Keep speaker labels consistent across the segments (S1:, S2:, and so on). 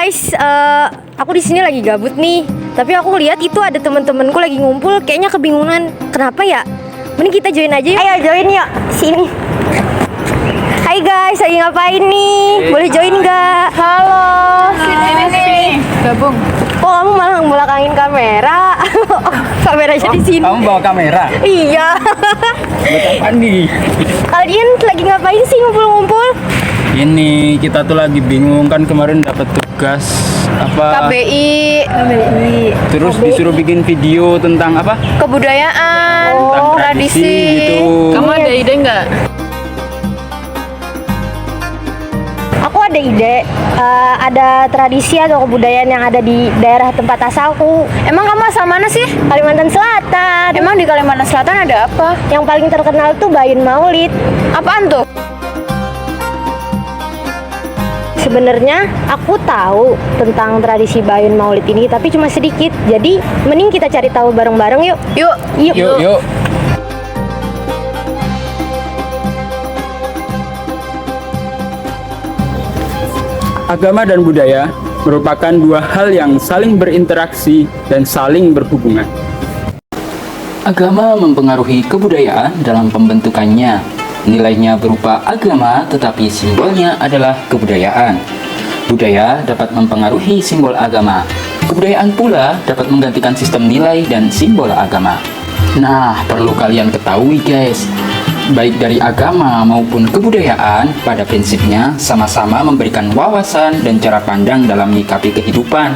S1: guys, aku di sini lagi gabut nih. Tapi aku lihat itu ada teman-temanku lagi ngumpul, kayaknya kebingungan. Kenapa ya? Mending kita join aja yuk.
S2: Ayo join yuk, sini.
S1: Hai guys, lagi ngapain nih? Boleh join nggak?
S2: Halo.
S3: Sini nih, gabung.
S1: Kok kamu malah ngebelakangin kamera? Kameranya di sini.
S4: Kamu bawa kamera?
S1: Iya.
S4: Buat apa nih?
S1: Kalian lagi ngapain sih ngumpul-ngumpul?
S4: Ini kita tuh lagi bingung kan kemarin dapat tugas apa?
S3: KBI,
S4: Terus disuruh bikin video tentang apa?
S3: kebudayaan,
S4: Tentang
S3: tradisi.
S4: gitu.
S3: Kamu ada ide nggak?
S1: Aku ada ide, ada tradisi atau kebudayaan yang ada di daerah tempat asalku,
S3: Emang kamu asal mana sih?
S1: Kalimantan Selatan.
S3: Emang di Kalimantan Selatan ada apa?
S1: Yang paling terkenal tuh Bayun Maulid.
S3: Apaan tuh?
S1: Sebenarnya aku tahu tentang tradisi Bayun Maulid ini, tapi cuma sedikit. Jadi mending kita cari tahu bareng-bareng yuk.
S3: Yuk,
S4: Yuk. Agama dan budaya merupakan dua hal yang saling berinteraksi dan saling berhubungan.
S5: Agama mempengaruhi kebudayaan dalam pembentukannya. Nilainya berupa agama, tetapi simbolnya adalah kebudayaan. Budaya dapat mempengaruhi simbol agama. Kebudayaan pula dapat menggantikan sistem nilai dan simbol agama. Nah, perlu kalian ketahui guys, baik dari agama maupun kebudayaan pada prinsipnya sama-sama memberikan wawasan dan cara pandang dalam menyikapi kehidupan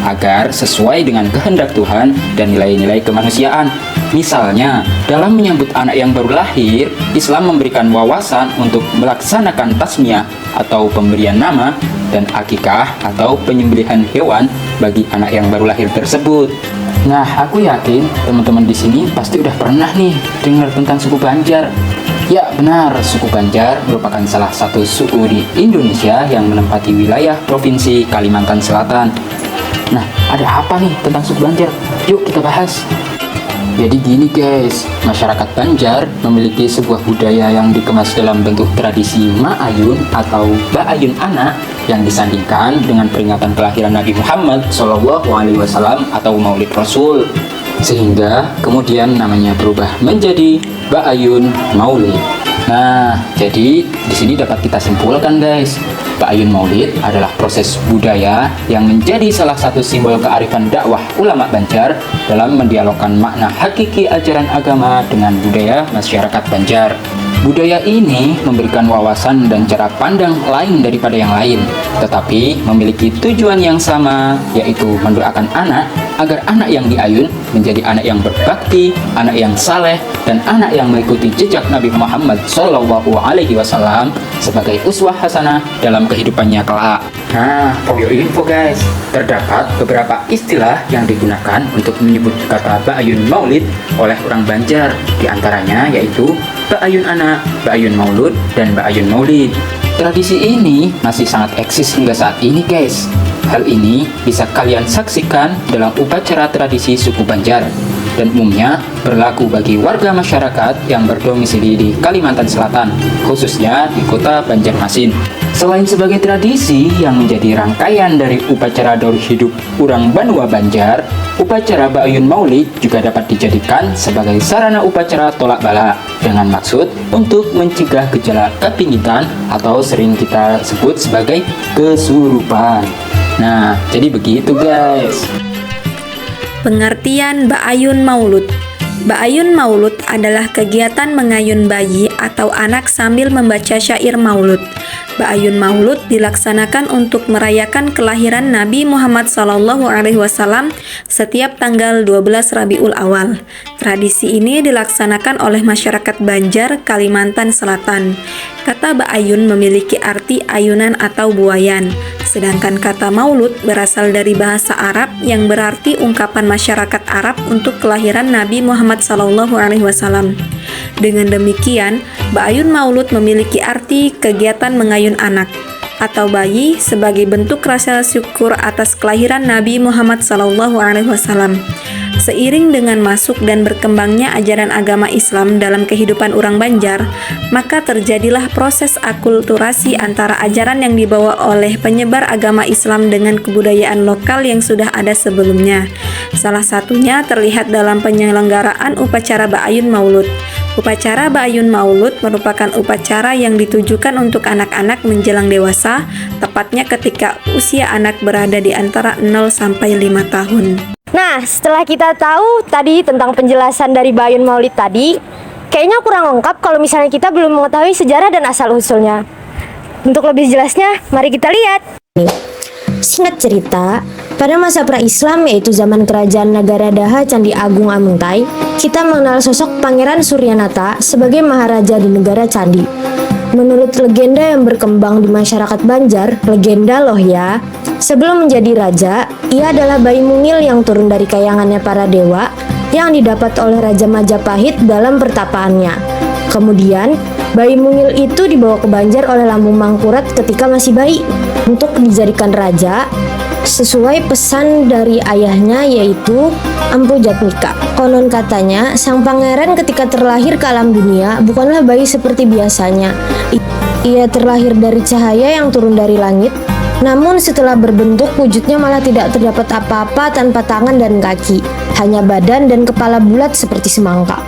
S5: agar sesuai dengan kehendak Tuhan dan nilai-nilai kemanusiaan. Misalnya, dalam menyambut anak yang baru lahir, Islam memberikan wawasan untuk melaksanakan tasmiyah atau pemberian nama dan akikah atau penyembelihan hewan bagi anak yang baru lahir tersebut. Nah, aku yakin teman-teman di sini pasti udah pernah nih dengar tentang suku Banjar. Ya benar, suku Banjar merupakan salah satu suku di Indonesia yang menempati wilayah Provinsi Kalimantan Selatan. Nah, ada apa nih tentang suku Banjar? Yuk kita bahas. Jadi gini guys, masyarakat Banjar memiliki sebuah budaya yang dikemas dalam bentuk tradisi Ma'ayun atau Ba'ayun Anak yang disandingkan dengan peringatan kelahiran Nabi Muhammad SAW atau Maulid Rasul, sehingga kemudian namanya berubah menjadi Ba'ayun Maulid. Nah, jadi di sini dapat kita simpulkan guys, Ba'ayun Maulid adalah proses budaya yang menjadi salah satu simbol kearifan dakwah ulama Banjar dalam mendialogkan makna hakiki ajaran agama dengan budaya masyarakat Banjar. Budaya ini memberikan wawasan dan cara pandang lain daripada yang lain, tetapi memiliki tujuan yang sama, yaitu mendoakan anak agar anak yang diayun menjadi anak yang berbakti, anak yang saleh, dan anak yang mengikuti jejak Nabi Muhammad SAW sebagai uswah hasanah dalam kehidupannya kelak. Nah, for your info guys, terdapat beberapa istilah yang digunakan untuk menyebut kata Ba'ayun Maulid oleh orang Banjar, diantaranya yaitu Ba'ayun Anak, Ba'ayun Maulud, dan Ba'ayun Maulid. Tradisi ini masih sangat eksis hingga saat ini guys. Hal ini bisa kalian saksikan dalam upacara tradisi suku Banjar dan umumnya berlaku bagi warga masyarakat yang berdomisili di Kalimantan Selatan, khususnya di kota Banjarmasin. Selain sebagai tradisi yang menjadi rangkaian dari upacara daur hidup orang Banua Banjar, upacara Ba'ayun Maulid juga dapat dijadikan sebagai sarana upacara tolak bala dengan maksud untuk mencegah gejala kepingitan atau sering kita sebut sebagai kesurupan. Nah, jadi begitu guys.
S6: Pengertian Ba'ayun Maulud. Ba'ayun Maulud adalah kegiatan mengayun bayi atau anak sambil membaca syair maulud. Ba'ayun Maulud dilaksanakan untuk merayakan kelahiran Nabi Muhammad SAW setiap tanggal 12 Rabiul Awal. Tradisi ini dilaksanakan oleh masyarakat Banjar, Kalimantan Selatan. Kata Ba'ayun memiliki arti ayunan atau buayan, sedangkan kata maulud berasal dari bahasa Arab yang berarti ungkapan masyarakat Arab untuk kelahiran Nabi Muhammad SAW. Dengan demikian, Ba'ayun Maulud memiliki arti kegiatan mengayun anak atau bayi sebagai bentuk rasa syukur atas kelahiran Nabi Muhammad SAW. Seiring dengan masuk dan berkembangnya ajaran agama Islam dalam kehidupan orang Banjar, maka terjadilah proses akulturasi antara ajaran yang dibawa oleh penyebar agama Islam dengan kebudayaan lokal yang sudah ada sebelumnya. Salah satunya terlihat dalam penyelenggaraan upacara Ba'ayun Maulud. Upacara Ba'ayun Maulud merupakan upacara yang ditujukan untuk anak-anak menjelang dewasa, tepatnya ketika usia anak berada di antara 0 sampai 5 tahun.
S1: Nah, setelah kita tahu tadi tentang penjelasan dari Ba'ayun Maulid tadi, kayaknya kurang lengkap kalau misalnya kita belum mengetahui sejarah dan asal-usulnya. Untuk lebih jelasnya, mari kita lihat.
S2: Singkat cerita, pada masa pra-Islam yaitu zaman kerajaan Nagara Daha Candi Agung Amengtai, kita mengenal sosok Pangeran Suryanata sebagai Maharaja di negara Candi. Menurut legenda yang berkembang di masyarakat Banjar, legenda loh ya, sebelum menjadi raja, ia adalah bayi mungil yang turun dari kayangannya para dewa yang didapat oleh Raja Majapahit dalam pertapaannya. Kemudian, bayi mungil itu dibawa ke Banjar oleh Lambu Mangkurat ketika masih bayi untuk dijadikan raja sesuai pesan dari ayahnya yaitu Empu Jatmika. Konon katanya, sang pangeran ketika terlahir ke alam dunia bukanlah bayi seperti biasanya. Ia terlahir dari cahaya yang turun dari langit, namun setelah berbentuk wujudnya malah tidak terdapat apa-apa tanpa tangan dan kaki, hanya badan dan kepala bulat seperti semangka.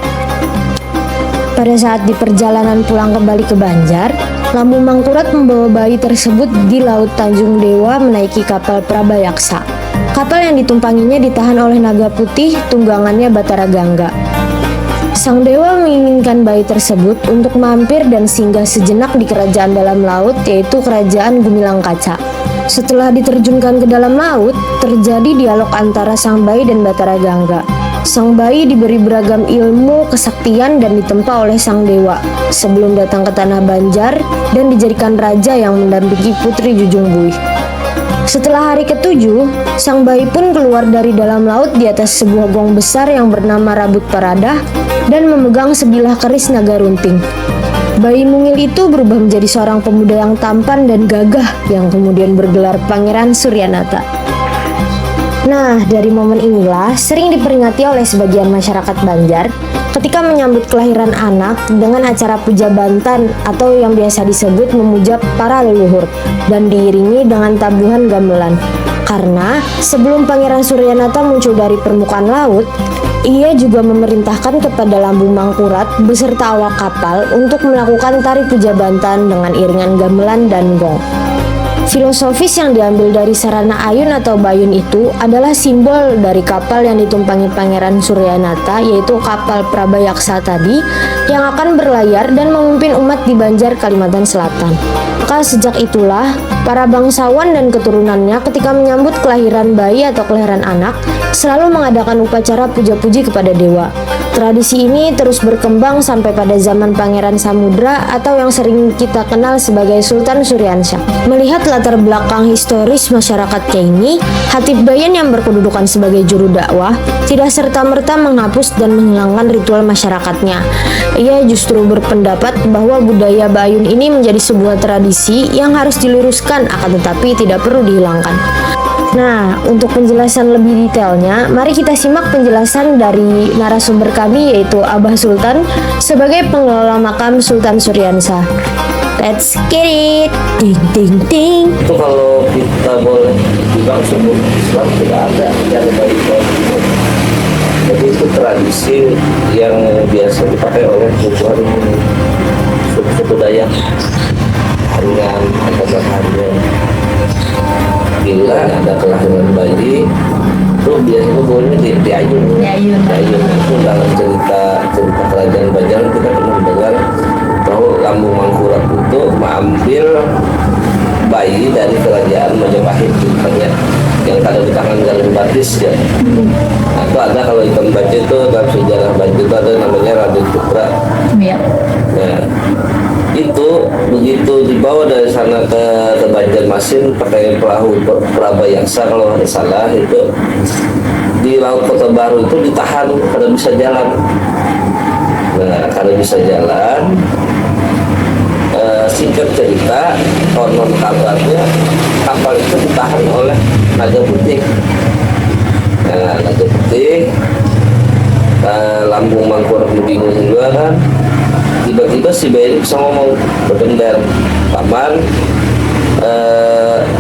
S2: Pada saat di perjalanan pulang kembali ke Banjar, Lambu Mangkurat membawa bayi tersebut di Laut Tanjung Dewa menaiki kapal Prabayaksa. Kapal yang ditumpanginya ditahan oleh naga putih, tunggangannya Batara Gangga. Sang dewa menginginkan bayi tersebut untuk mampir dan singgah sejenak di kerajaan dalam laut, yaitu kerajaan Gumilang Kaca. Setelah diterjunkan ke dalam laut, terjadi dialog antara sang bayi dan Batara Gangga. Sang bayi diberi beragam ilmu, kesaktian, dan ditempa oleh sang dewa sebelum datang ke tanah Banjar dan dijadikan raja yang mendampingi Putri Jujung Buih. Setelah hari ketujuh, sang bayi pun keluar dari dalam laut di atas sebuah gong besar yang bernama Rabut Paradah dan memegang sebilah keris naga runting. Bayi mungil itu berubah menjadi seorang pemuda yang tampan dan gagah yang kemudian bergelar Pangeran Suryanata. Nah, dari momen inilah sering diperingati oleh sebagian masyarakat Banjar ketika menyambut kelahiran anak dengan acara puja bantan atau yang biasa disebut memuja para leluhur dan diiringi dengan tabuhan gamelan. Karena sebelum Pangeran Suryanata muncul dari permukaan laut, ia juga memerintahkan kepada Lambu Mangkurat beserta awak kapal untuk melakukan tari puja bantan dengan iringan gamelan dan gong. Filosofis yang diambil dari sarana ayun atau bayun itu adalah simbol dari kapal yang ditumpangi Pangeran Suryanata, yaitu kapal Prabayaksa tadi yang akan berlayar dan memimpin umat di Banjar, Kalimantan Selatan. Maka sejak itulah para bangsawan dan keturunannya ketika menyambut kelahiran bayi atau kelahiran anak selalu mengadakan upacara puja-puji kepada dewa. Tradisi ini terus berkembang sampai pada zaman Pangeran Samudra atau yang sering kita kenal sebagai Sultan Suryansyah. Melihat latar belakang historis masyarakatnya ini, Khatib Bayan yang berkedudukan sebagai juru dakwah tidak serta-merta menghapus dan menghilangkan ritual masyarakatnya. Ia justru berpendapat bahwa budaya Bayun ini menjadi sebuah tradisi yang harus diluruskan akan tetapi tidak perlu dihilangkan. Nah, untuk penjelasan lebih detailnya, mari kita simak penjelasan dari narasumber kami yaitu Abah Sultan sebagai pengelola makam Sultan Suryansyah. Let's get it! Ding ding ding!
S7: Itu kalau kita boleh bilang sebelum Islam tidak ada yang baik. Jadi itu tradisi yang biasa dipakai oleh ribuan suku Dayak dengan agama-agama. Bila ada kelahiran bayi itu biasanya boleh diayun itu dalam cerita kerajaan Banjar kita pernah mendengar bahwa Lambu Mangkurat itu mengambil bayi dari kerajaan Majapahit yang ada di tangan Galung Batis ya. Nah, itu ada kalau hitam baca itu dalam sejarah Banjar itu ada namanya Raden Putra. Nah, itu begitu dibawa dari sana ke Banjarmasin pakai perahu Prabayaksa kalau nggak salah itu di Laut Kota Baru itu ditahan kada bisa jalan. Nah, kada bisa jalan. Singkat cerita, konon kabarnya kapal itu ditahan oleh naga putih. Nah, lagi putih, lambung mangkur bingung juga kan. Tiba-tiba si bayi bisa ngomong berbendar, paman,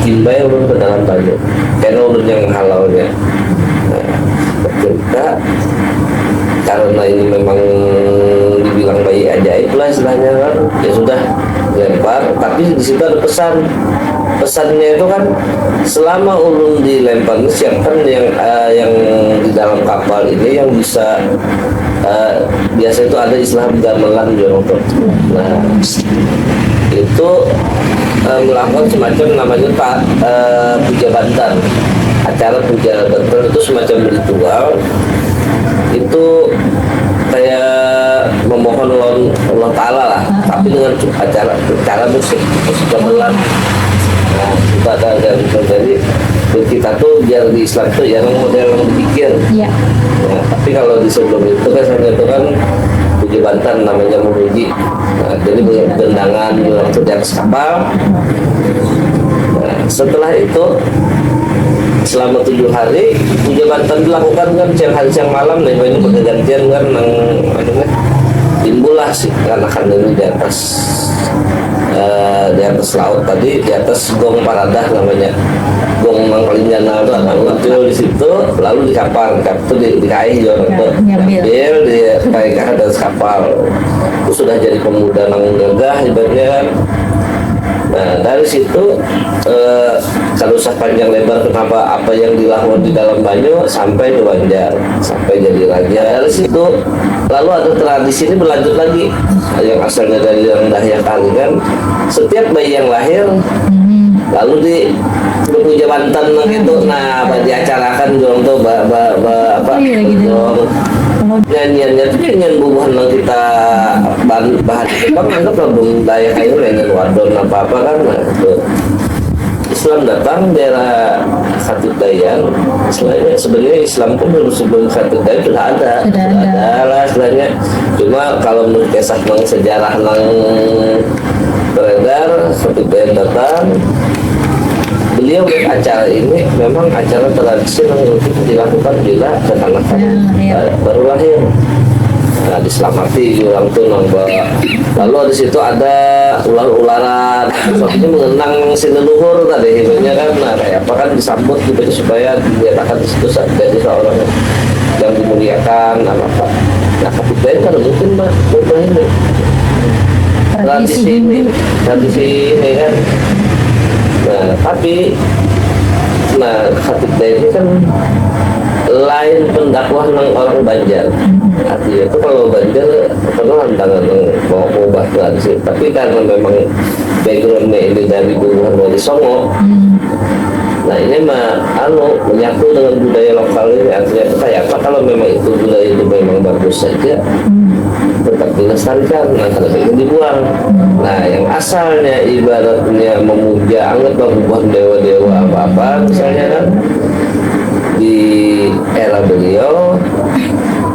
S7: Kimbai ulun ke dalam banyu, karena ulun yang menghalaunya. Nah, bercerita karena ini memang dibilang bayi ajaib lah istilahnya kan, ya sudah lempar. Tapi di situ ada pesannya itu kan, selama ulun dilempar, siapkan yang di dalam kapal ini yang bisa biasa itu ada istilah gamelan jorong. Nah itu melakukan semacam namanya puja bantan. Acara puja bantan itu semacam ritual, itu kayak memohon Allah Ta'ala lah, tapi dengan acara musik gamelan. Nah, itu ada jadi kita tuh biar di Islam tuh ya model yang dipikir.
S2: Iya.
S7: Nah, tapi kalau di sebelum itu kan saya itu kan puji bantan namanya memuji. Nah, jadi bendangan waktu di atas kapal. Nah, setelah itu selama 7 hari puja bantan dilakukan kan siang hari siang malam, nah ini bergantian kan timbullah sih anak-anak ini di atas laut tadi, di atas gong paradah namanya, gong mangkalinjana itu anak muncul di situ, lalu di kapal itu dikaih orang itu diambil dikaih ke atas kapal. Itu sudah jadi pemuda nang gagah ibaratnya kan. Nah dari situ kalau usah panjang lebar kenapa apa yang dilakukan di dalam banyu sampai ke Banjar, sampai jadi raja. Dari situ lalu ada tradisi ini berlanjut lagi yang asalnya dari yang Dahya kali kan, setiap bayi yang lahir lalu di puja bantan gitu. Nah diacarakan dong tuh apa nyanyiannya itu nyanyian bubuhan yang kita bahan Jepang anggap belum daya kayu nyanyian wadon apa kan. Nah itu Islam datang daerah Khatib Dayan. Sebenarnya Islam pun sebelum Khatib Dayan sudah ada lah istilahnya. Cuma kalau menurut kisah sejarah yang beredar, Khatib Dayan datang, beliau acara ini memang acara tradisi yang dilakukan bila anak-anak baru lahir. Nah, diselamati orang tuh nambah. Lalu di situ ada ular-ularan, soalnya mengenang si leluhur tadi hidupnya kan. Nah kayak apa kan disambut gitu supaya dinyatakan di situ jadi seorang yang dimuliakan apa. Nah kemudian kan mungkin ini tradisi ini kan. Nah tapi Khatib ini kan lain pendakwah ng orang Banjar. Artinya itu kalau Banjar pernah tantangan mau ubah tradisi, tapi karena memang backgroundnya ini dari Bubuhan Wali Songo. Nah ini menyatu dengan budaya lokal ini. Artinya itu kayak apa, kalau memang itu budaya itu memang bagus saja, tetap dilestarikan. Nah kalau itu dibuang. Nah yang asalnya ibaratnya memuja, anggap Bubuhan dewa-dewa apa-apa misalnya kan, di era beliau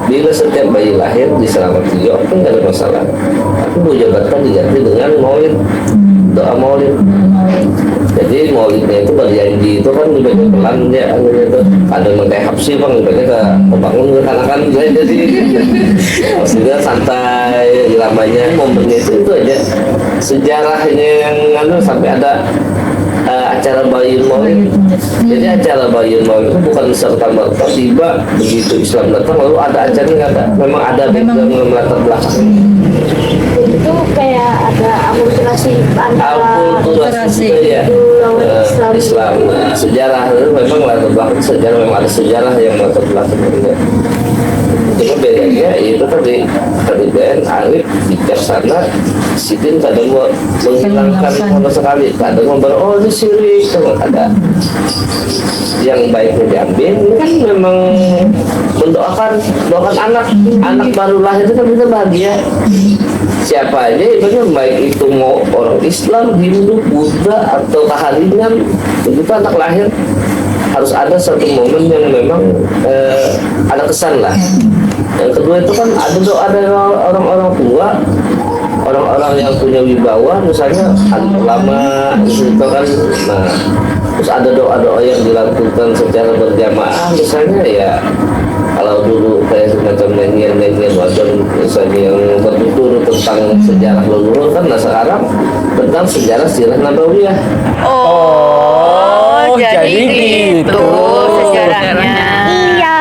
S7: bila setiap bayi lahir diselamati juga kan nggak ada masalah, tapi puja bantan diganti dengan maulid, doa maulid. Jadi maulidnya itu berjanji itu kan dibaca pelan ya, itu ada mentai hapsi bang dibaca kebangun kekanakan jadi maksudnya santai lamanya momennya itu aja. Sejarahnya yang sampai ada acara Bayun Maulid. Jadi acara Bayun Maulid itu bukan serta merta tiba begitu Islam datang lalu ada acara, nggak ada. Memang ada background yang melatar belakang.
S1: Itu kayak ada akulturasi antara
S7: ya. Islam. Sejarah itu memang latar belakang sejarah, memang ada sejarah yang melatar belakang juga. Cuma bedanya itu tadi Ben Arif bijaksana, Sidin kadang mau menghilangkan sama sekali, kadang mau ini sirik, ada yang baiknya diambil kan memang mendoakan anak baru lahir itu kan kita bahagia. Siapa aja itu baik itu mau orang Islam, Hindu, Buddha atau Kaharian, begitu anak lahir harus ada satu momen yang memang ada kesan lah. Yang kedua itu kan ada doa dari orang-orang tua, orang-orang orang yang punya wibawa, misalnya alim ulama itu kan, nah terus ada doa-doa yang dilakukan secara berjamaah misalnya ya. Kalau dulu kayak semacam nyanyian-nyanyian wajan misalnya yang bertutur tentang sejarah leluhur kan, nah sekarang tentang sejarah sirah nabawiyah.
S3: Oh, jadi
S4: gitu
S3: sejarahnya.
S1: Iya.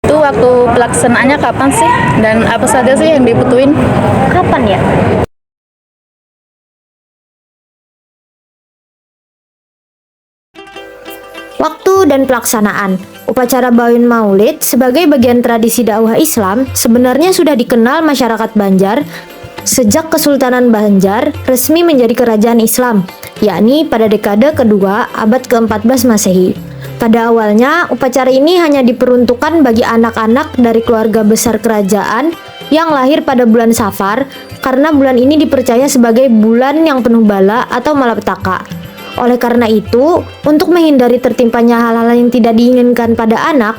S3: Itu waktu pelaksanaannya kapan sih? Dan apa saja sih yang dibutuhin?
S1: Kapan ya?
S2: Waktu dan pelaksanaan. Upacara Bayun Maulid sebagai bagian tradisi dakwah Islam sebenarnya sudah dikenal masyarakat Banjar sejak Kesultanan Banjar resmi menjadi kerajaan Islam, yakni pada dekade kedua abad ke-14 Masehi. Pada awalnya, upacara ini hanya diperuntukkan bagi anak-anak dari keluarga besar kerajaan yang lahir pada bulan Safar, karena bulan ini dipercaya sebagai bulan yang penuh bala atau malapetaka. Oleh karena itu, untuk menghindari tertimpanya hal-hal yang tidak diinginkan pada anak,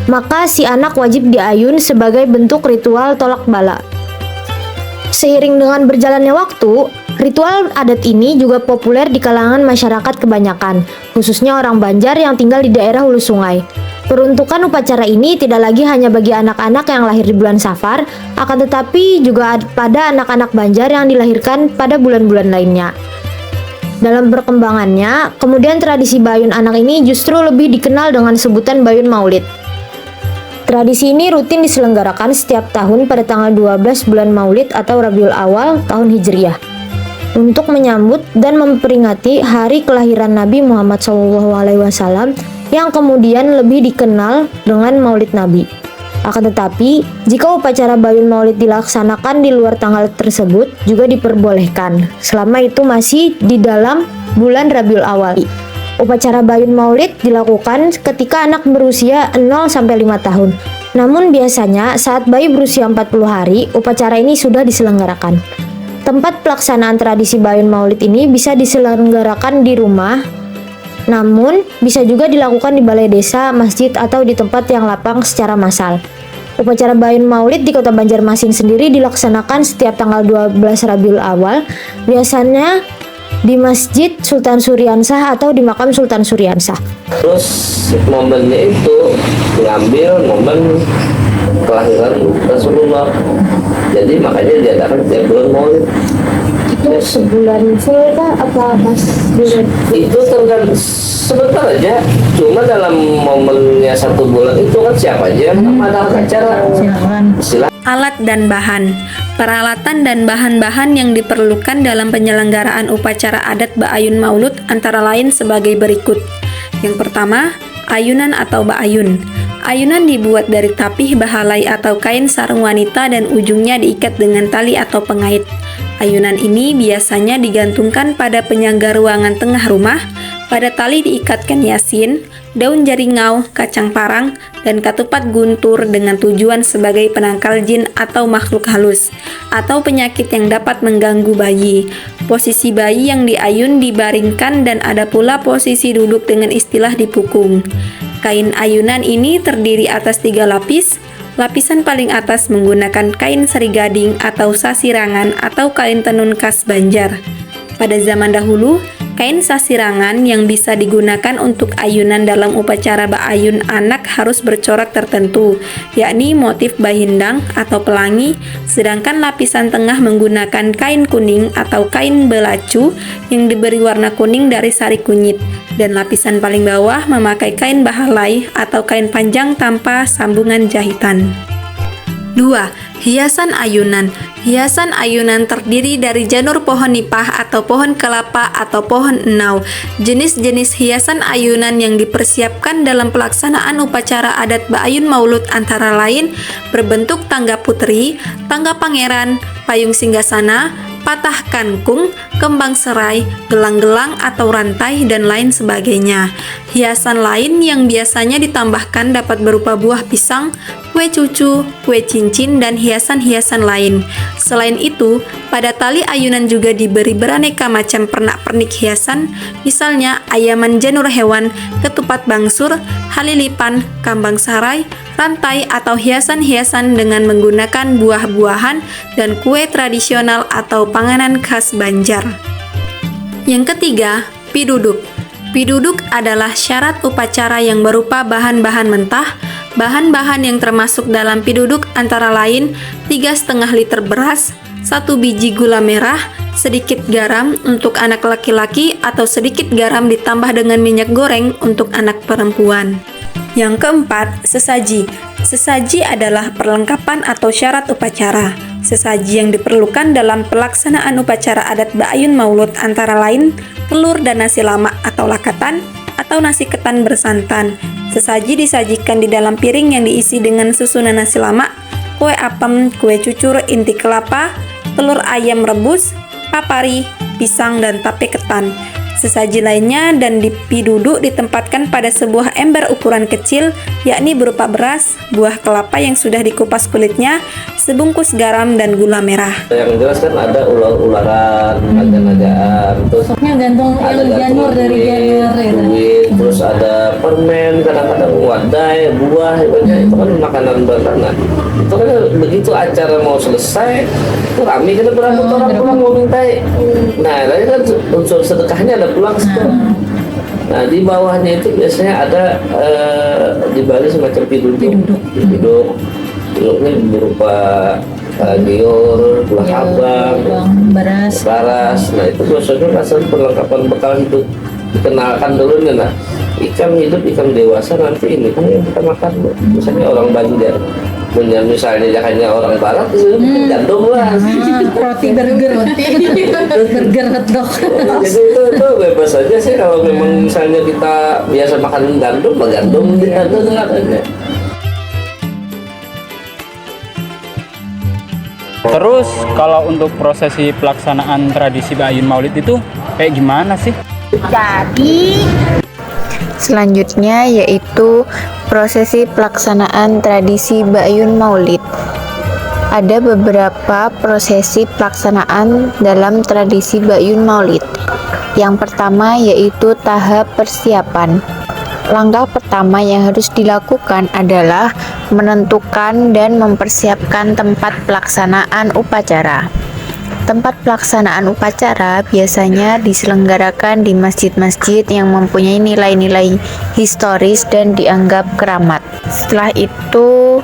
S2: maka si anak wajib diayun sebagai bentuk ritual tolak bala. Seiring dengan berjalannya waktu, ritual adat ini juga populer di kalangan masyarakat kebanyakan, khususnya orang Banjar yang tinggal di daerah hulu sungai. Peruntukan upacara ini tidak lagi hanya bagi anak-anak yang lahir di bulan Safar, akan tetapi juga pada anak-anak Banjar yang dilahirkan pada bulan-bulan lainnya. Dalam perkembangannya, kemudian tradisi Bayun anak ini justru lebih dikenal dengan sebutan Bayun Maulid. Tradisi ini rutin diselenggarakan setiap tahun pada tanggal 12 bulan Maulid atau Rabiul Awal tahun Hijriyah untuk menyambut dan memperingati hari kelahiran Nabi Muhammad SAW yang kemudian lebih dikenal dengan Maulid Nabi. Akan tetapi, jika upacara Bayun Maulid dilaksanakan di luar tanggal tersebut juga diperbolehkan, selama itu masih di dalam bulan Rabiul Awal. Upacara Bayun Maulid dilakukan ketika anak berusia 0-5 tahun. Namun biasanya saat bayi berusia 40 hari, upacara ini sudah diselenggarakan. Tempat pelaksanaan tradisi Bayun Maulid ini bisa diselenggarakan di rumah, namun bisa juga dilakukan di balai desa, masjid, atau di tempat yang lapang secara massal. Upacara Bayun Maulid di Kota Banjarmasin sendiri dilaksanakan setiap tanggal 12 Rabiul Awal, biasanya di Masjid Sultan Suryansah atau di Makam Sultan Suryansah.
S7: Terus momennya itu mengambil momen kelahiran Rasulullah. Jadi makanya diadakan tiap bulan Maulid.
S2: Itu sebulan full kah apa pas bulan?
S7: Itu tergantung sebentar aja. Cuma dalam momennya 1 bulan itu kan siapa aja yang ada acara. Silakan.
S6: Alat dan bahan. Peralatan dan bahan-bahan yang diperlukan dalam penyelenggaraan upacara adat Ba'ayun Maulud antara lain sebagai berikut. Yang pertama, ayunan atau ba'ayun. Ayunan dibuat dari tapih bahalai atau kain sarung wanita dan ujungnya diikat dengan tali atau pengait. Ayunan ini biasanya digantungkan pada penyangga ruangan tengah rumah. Pada tali diikatkan yasin, daun jaringau, kacang parang, dan ketupat guntur dengan tujuan sebagai penangkal jin atau makhluk halus, atau penyakit yang dapat mengganggu bayi. Posisi bayi yang diayun dibaringkan dan ada pula posisi duduk dengan istilah dipukung. Kain ayunan ini terdiri atas 3 lapis. Lapisan paling atas menggunakan kain serigading atau sasirangan atau kain tenun khas Banjar. Pada zaman dahulu, kain sasirangan yang bisa digunakan untuk ayunan dalam upacara ba'ayun anak harus bercorak tertentu, yakni motif bahindang atau pelangi, sedangkan lapisan tengah menggunakan kain kuning atau kain belacu yang diberi warna kuning dari sari kunyit, dan lapisan paling bawah memakai kain bahalai atau kain panjang tanpa sambungan jahitan. 2. Hiasan ayunan. Hiasan ayunan terdiri dari janur pohon nipah atau pohon kelapa atau pohon enau. Jenis-jenis hiasan ayunan yang dipersiapkan dalam pelaksanaan upacara adat Ba'ayun Maulud antara lain berbentuk tangga putri, tangga pangeran, payung singgasana, patah kankung, kembang serai, gelang-gelang atau rantai, dan lain sebagainya. Hiasan lain yang biasanya ditambahkan dapat berupa buah pisang, kue cucu, kue cincin, dan hiasan-hiasan lain. Selain itu, pada tali ayunan juga diberi beraneka macam pernak-pernik hiasan, misalnya ayaman janur hewan, ketupat bangsur, halilipan, kambang sarai, rantai, atau hiasan-hiasan dengan menggunakan buah-buahan dan kue tradisional atau panganan khas Banjar. Yang ketiga, piduduk. Piduduk adalah syarat upacara yang berupa bahan-bahan mentah. Bahan-bahan yang termasuk dalam piduduk antara lain 3,5 liter beras, 1 biji gula merah, sedikit garam untuk anak laki-laki atau sedikit garam ditambah dengan minyak goreng untuk anak perempuan. Yang keempat, sesaji. Sesaji adalah perlengkapan atau syarat upacara. Sesaji yang diperlukan dalam pelaksanaan upacara adat Ba'ayun Maulud antara lain telur dan nasi lamak atau lakatan, atau nasi ketan bersantan. Sesaji disajikan di dalam piring yang diisi dengan susunan nasi lamak, kue apem, kue cucur, inti kelapa, telur ayam rebus, papari, pisang, dan tape ketan. Sesaji lainnya dan piduduk ditempatkan pada sebuah ember ukuran kecil, yakni berupa beras, buah kelapa yang sudah dikupas kulitnya, sebungkus garam, dan gula merah.
S7: Yang jelas kan ada ular-ularan, naga-nagaan, terus
S3: gantung
S7: ada
S3: janur dari janur gitu.
S7: duit, terus ada permen, kadang-kadang wadai, buah, itu kan makanan berat. Itu kan begitu acara mau selesai, itu rame kan berapa orang pulang mau minta. Nah, ini kan unsur sedekahnya ada pulang sekolah. Nah, di bawahnya itu biasanya ada dibalik semacam piduduk. Piduknya berupa gior, buah habang,
S3: beras.
S7: Nah, itu biasanya rasanya perlengkapan bekal hidup. Dikenalkan dulu nih, nah, ikan hidup, ikan dewasa nanti ini kan yang kita makan. Misalnya orang Banjar, punya misalnya hanya orang Barat itu gandum lah.
S3: Roti burger hotdog.
S7: Jadi itu bebas aja sih kalau memang misalnya kita biasa makan gandum, gandum aja.
S4: Terus kalau untuk prosesi pelaksanaan tradisi Ba'ayun Maulid itu kayak gimana sih?
S8: Selanjutnya yaitu prosesi pelaksanaan tradisi Ba'ayun Maulid. Ada beberapa prosesi pelaksanaan dalam tradisi Ba'ayun Maulid. Yang pertama yaitu tahap persiapan. Langkah pertama yang harus dilakukan adalah menentukan dan mempersiapkan tempat pelaksanaan upacara. Tempat pelaksanaan upacara biasanya diselenggarakan di masjid-masjid yang mempunyai nilai-nilai historis dan dianggap keramat. Setelah itu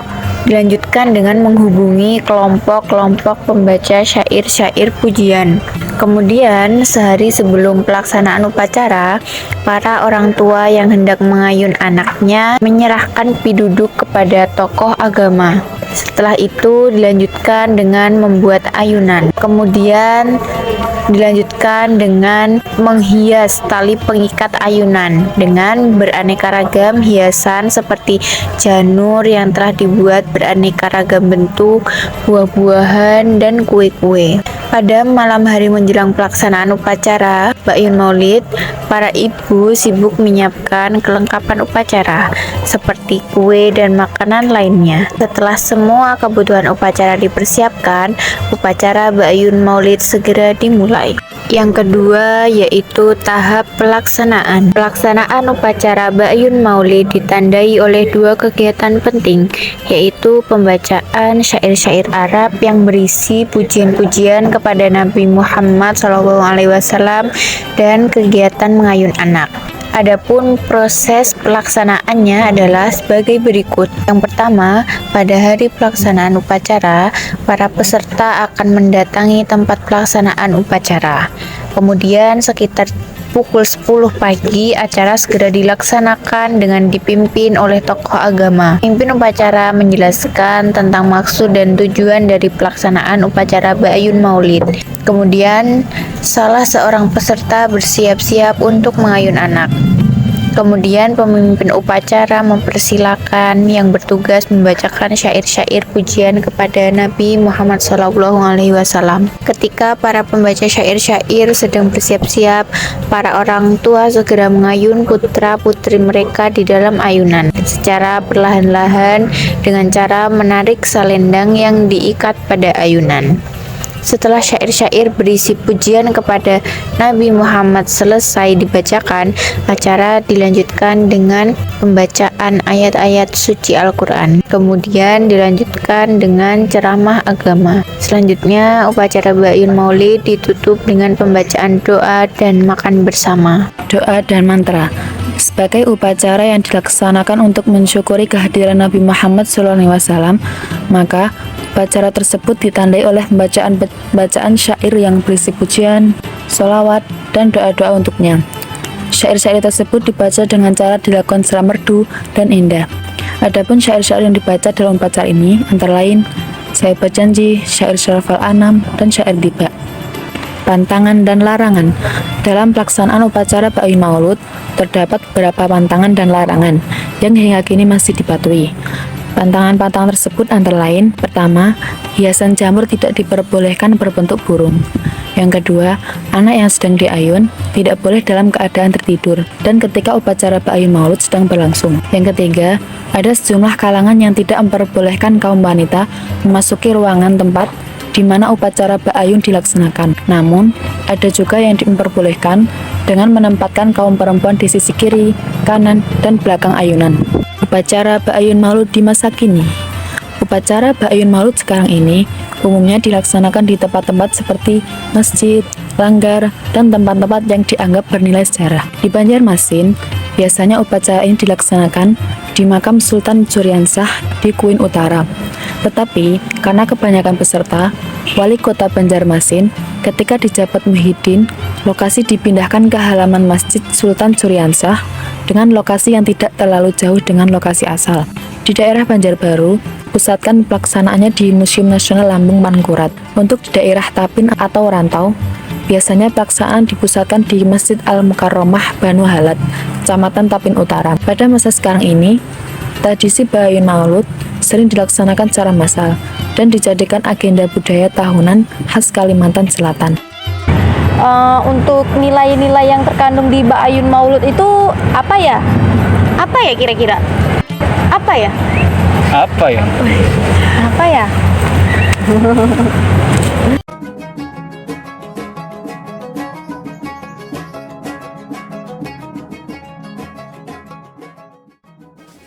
S8: dilanjutkan dengan menghubungi kelompok-kelompok pembaca syair-syair pujian. Kemudian sehari sebelum pelaksanaan upacara, para orang tua yang hendak mengayun anaknya menyerahkan piduduk kepada tokoh agama. Setelah itu dilanjutkan dengan membuat ayunan. Kemudian dilanjutkan dengan menghias tali pengikat ayunan dengan beraneka ragam hiasan seperti janur yang telah dibuat beraneka ragam bentuk, buah-buahan, dan kue-kue. Pada malam hari menjelang pelaksanaan upacara Ba'ayun Maulid, para ibu sibuk menyiapkan kelengkapan upacara seperti kue dan makanan lainnya. Setelah semua kebutuhan upacara dipersiapkan, upacara Ba'ayun Maulid segera dimulai. Yang kedua yaitu tahap pelaksanaan. Pelaksanaan upacara Ba'ayun Maulid ditandai oleh dua kegiatan penting, yaitu pembacaan syair-syair Arab yang berisi pujian-pujian kepada Nabi Muhammad SAW dan kegiatan mengayun anak. Adapun proses pelaksanaannya adalah sebagai berikut. Yang pertama, pada hari pelaksanaan upacara, para peserta akan mendatangi tempat pelaksanaan upacara. Kemudian sekitar pukul 10 pagi, acara segera dilaksanakan dengan dipimpin oleh tokoh agama. Pemimpin upacara menjelaskan tentang maksud dan tujuan dari pelaksanaan upacara Ba'ayun Maulid. Kemudian, salah seorang peserta bersiap-siap untuk mengayun anak. Kemudian pemimpin upacara mempersilakan yang bertugas membacakan syair-syair pujian kepada Nabi Muhammad SAW. Ketika para pembaca syair-syair sedang bersiap-siap, para orang tua segera mengayun putra-putri mereka di dalam ayunan. secara perlahan-lahan dengan cara menarik selendang yang diikat pada ayunan. Setelah syair-syair berisi pujian kepada Nabi Muhammad selesai dibacakan, acara dilanjutkan dengan pembacaan ayat-ayat suci Al-Quran. Kemudian dilanjutkan dengan ceramah agama. Selanjutnya, upacara Ba'yun Maulid ditutup dengan pembacaan doa dan makan bersama.
S3: Doa dan mantra sebagai upacara yang dilaksanakan untuk mensyukuri kehadiran Nabi Muhammad SAW, maka upacara tersebut ditandai oleh bacaan syair yang berisi pujian, sholawat, dan doa-doa untuknya. Syair-syair tersebut dibaca dengan cara dilakukan secara merdu dan indah. Adapun syair-syair yang dibaca dalam upacara ini antara lain syair berjanji, syair syaraf al-anam, dan syair tiba. Pantangan dan larangan. Dalam pelaksanaan upacara Ba'yun Maulud, terdapat beberapa pantangan dan larangan yang hingga kini masih dipatuhi. Pantangan-pantangan tersebut antara lain, pertama, hiasan jamur tidak diperbolehkan berbentuk burung. Yang kedua, anak yang sedang diayun tidak boleh dalam keadaan tertidur dan ketika upacara Ba'yun Maulud sedang berlangsung. Yang ketiga, ada sejumlah kalangan yang tidak memperbolehkan kaum wanita memasuki ruangan tempat di mana upacara Ba'yun dilaksanakan. Namun, ada juga yang diperbolehkan dengan menempatkan kaum perempuan di sisi kiri, kanan, dan belakang ayunan. Upacara Ba'yun Maulud di masa kini. Upacara Ba'yun Maulud sekarang ini umumnya dilaksanakan di tempat-tempat seperti masjid, langgar, dan tempat-tempat yang dianggap bernilai sejarah. Di Banjarmasin, biasanya upacara ini dilaksanakan di makam Sultan Suryansah di Kuin Utara. Tetapi, karena kebanyakan peserta, Wali Kota Banjarmasin ketika dijabat Muhyiddin, lokasi dipindahkan ke halaman Masjid Sultan Suryansah dengan lokasi yang tidak terlalu jauh dengan lokasi asal. Di daerah Banjarbaru, pusatkan pelaksanaannya di Museum Nasional Lambung Mangkurat. Untuk di daerah Tapin atau Rantau, biasanya pelaksanaan dipusatkan di Masjid Al-Mukarromah Banu Halat, Kecamatan Tapin Utara. Pada masa sekarang ini, tradisi Ba'yun Maulud sering dilaksanakan secara massal dan dijadikan agenda budaya tahunan khas Kalimantan Selatan.
S1: Untuk nilai-nilai yang terkandung di Ba'yun Maulud itu apa ya? Apa ya kira-kira? Apa ya?
S4: Apa ya?
S1: Apa ya?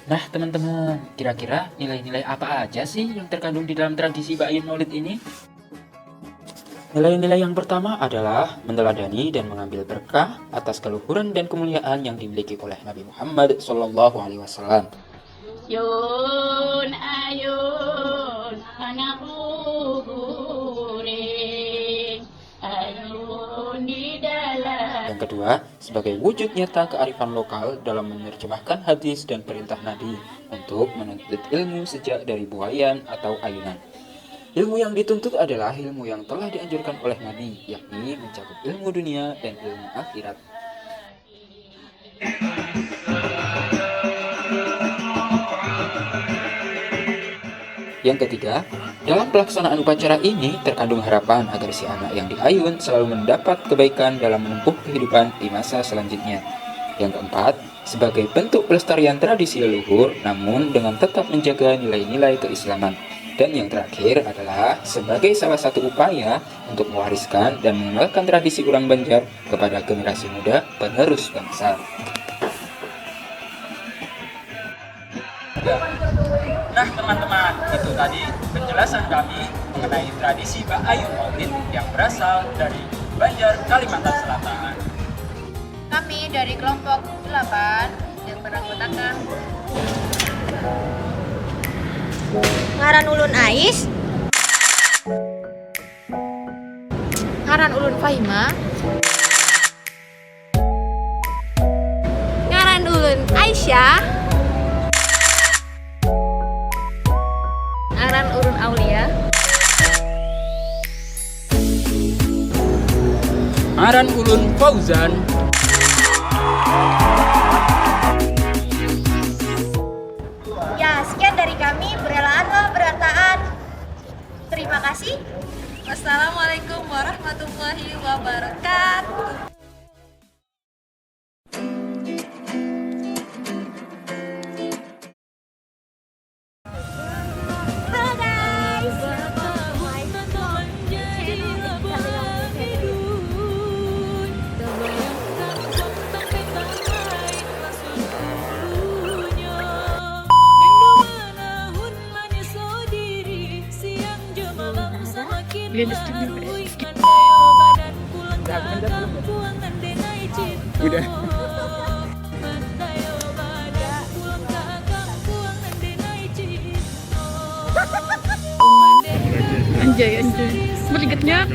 S5: Nah, teman-teman, kira-kira nilai-nilai apa aja sih yang terkandung di dalam tradisi Ba'yun Maulid ini? Nilai-nilai yang pertama adalah meneladani dan mengambil berkah atas keluhuran dan kemuliaan yang dimiliki oleh Nabi Muhammad SAW.
S9: Yun ayun anak kuring ayun di dalam.
S5: Yang kedua, sebagai wujud nyata kearifan lokal dalam menerjemahkan hadis dan perintah Nabi untuk menuntut ilmu sejak dari buayan atau ayunan. Ilmu yang dituntut adalah ilmu yang telah dianjurkan oleh Nabi, yakni mencakup ilmu dunia dan ilmu akhirat. Yang ketiga, dalam pelaksanaan upacara ini terkandung harapan agar si anak yang diayun selalu mendapat kebaikan dalam menempuh kehidupan di masa selanjutnya. Yang keempat, sebagai bentuk pelestarian tradisi leluhur namun dengan tetap menjaga nilai-nilai keislaman. Dan yang terakhir adalah sebagai salah satu upaya untuk mewariskan dan mengenalkan tradisi orang Banjar kepada generasi muda penerus bangsa.
S4: Nah teman-teman, itu tadi penjelasan kami mengenai tradisi Ba'yun Maulid yang berasal dari Banjar, Kalimantan Selatan.
S10: Kami dari kelompok 8 yang beranggotakan
S1: Ngaran Ulun Ais,
S10: Ngaran Ulun Fahima,
S1: Ngaran Ulun Aisyah,
S10: Ngaran Ulun Aulia,
S4: Ngaran Ulun Fauzan,
S1: ya sekian dari kami, berelaan berantaan. Terima kasih.
S10: Wassalamualaikum warahmatullahi wabarakatuh.
S4: Udah.
S10: Anjay, anjay. Berikutnya